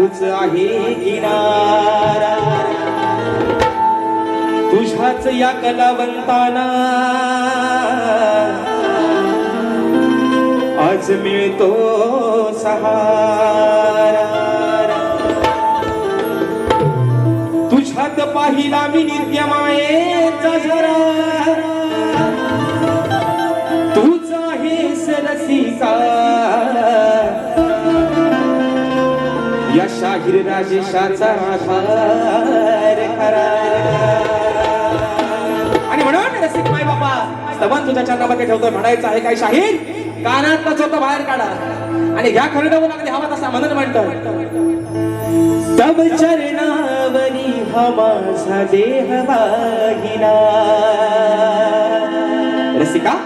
तूच आहे किनारा, तुझ्याच या कलावंताना आज मिळतो सहारा। तुझ्यात पाहिला मी नित्य मायेचा झरा, तूच आहेस रसिका या शाहीर राजेशाचा आधार खरा। आणि म्हणून रसिक माय बाबा स्तवन तुझ्या चरणामध्ये ठेवतोय, म्हणायचं आहे काय शाहीर कानातला चोथा बाहेर काढा आणि घ्या खरडवून अगदी हवा तसा म्हणून म्हणतोय, तब चरणावरी हा माझा देह वाहिला। रसिका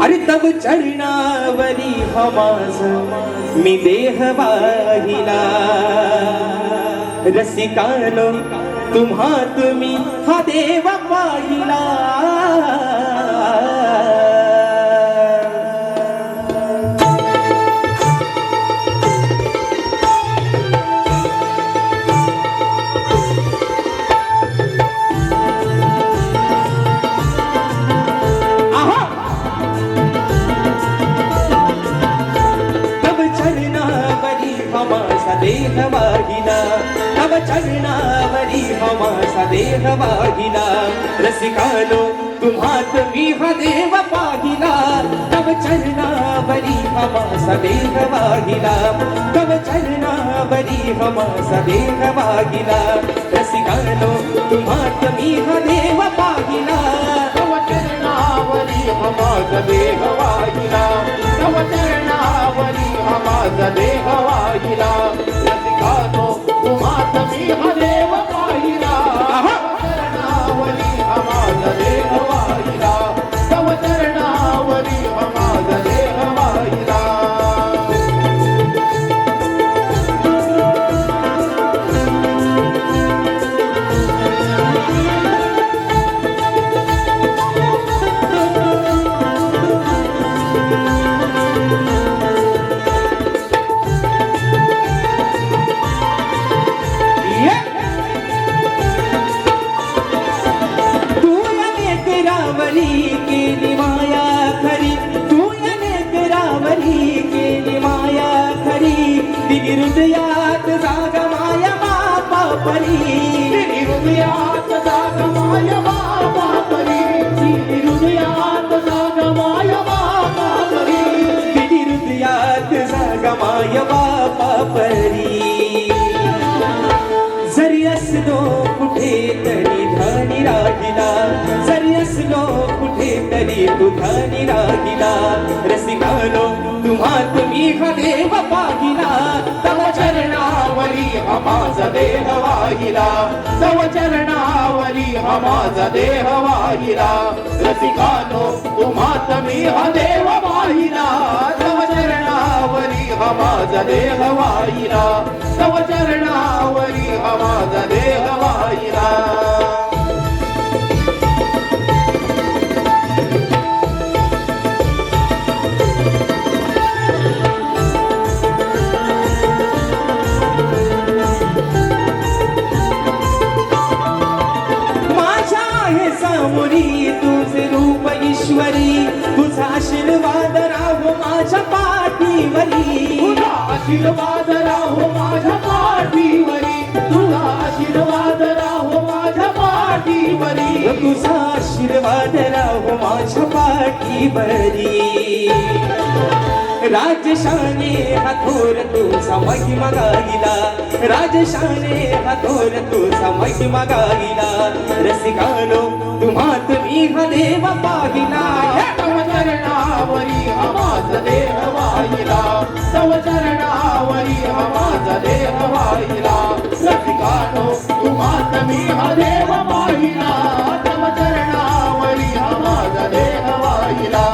अरे तब चरणावरी हा माझा मी देह वाहिला। रसिकानो तुम्हा तुम्ही हा देव पाहिला। देह वाहिला तव चरणावरी हमासा देह वाहिला। रसिकानो तुम्हात मी हा देव पाहिला, तव चरणावरी हमासा देह वाहिला। तव चरणावरी हमासा देह वाहिला। रसिकानो तुम्हात मी हा देव पाहिला, तव चरणावरी हमासा देह वाहिला। तव चरणावरी हमासा देह वाहिला। रसिकानो तुम्हात मी हा देव पाहिला, चरणावरी हमासा देह वाहिला। तव चरणावरी हमासा देह वाहिला। केली माया खरी, तू अनेक रावरी केली माया खरी। दिली हृदयात जाग माया बापा परी, दिली हृदयात जाग माया बापा परी। दिली हृदयात जाग माया बापा परी। दिली हृदयात जाग माया बापा परी। जरी असलो कुठे तरी धनी राहिला, जरी असलो कुठे तरी तू धनी राहिला। रसिकानो तुम्हात मी हा देव पाहिला, तव चरणावरी हमासा देह वाहिला। तव चरणावरी हमासा देह वाहिला। रसिकानो तुम्हात मी हा देव वाहिला, तव चरणावरी हमासा देह वाहिला। तव चरणावरी हमासा देह वाहिला। सामोरी तुझे रूप ईश्वरी, तुझा आशीर्वाद राहो माझ्या पाठीवरी। तुझा आशीर्वाद राहो माझ्या पाठीवरी। तुझा आशीर्वाद राहो माझ्या पाठीवरी। तुझा आशीर्वाद राहो माझ्या पाठीवरी। राजशाने हातोर तुझा महिमा गाईला, राजशाने हातोर तुझा महिमा गाईला। रसिकानो तुम्हात मी हा देव पाहिला, तव चरणावरी हमासा देह वाहिला। तव चरणावरी हमासा देह वाहिला। रसिकानो तुम्हात मी हा देव पाहिला, तव चरणावरी हमासा देह वाहिला।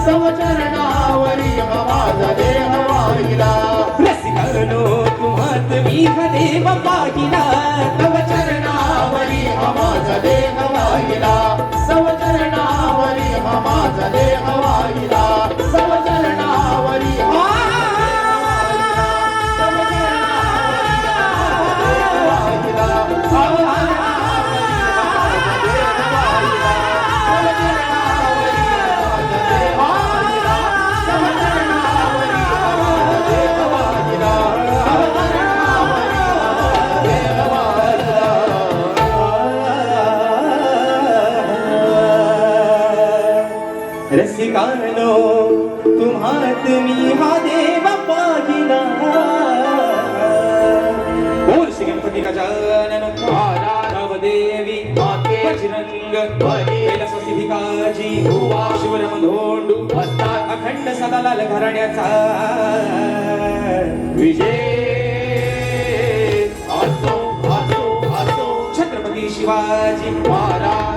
तव चरणावरी हमासा देह वाहिला। रसिकानो तुम्हात मी हा देव पाहिला, तव चरणावरी हमासा देह वाहिला। तव चरणावरी हमासा देह वाहिला। तव चरणावरी हमासा देह वाहिला। रसिकानो तुम्हात मी हा देव पाहिला बोल श्री गणपती गजानन महाराज देवी माते बजरंग बली कैलासवासी भिकाजी भुवा शिवराम धोंडू असतात अखंड सदालाल घराण्याचा विजय असो असो असो छत्रपती शिवाजी महाराज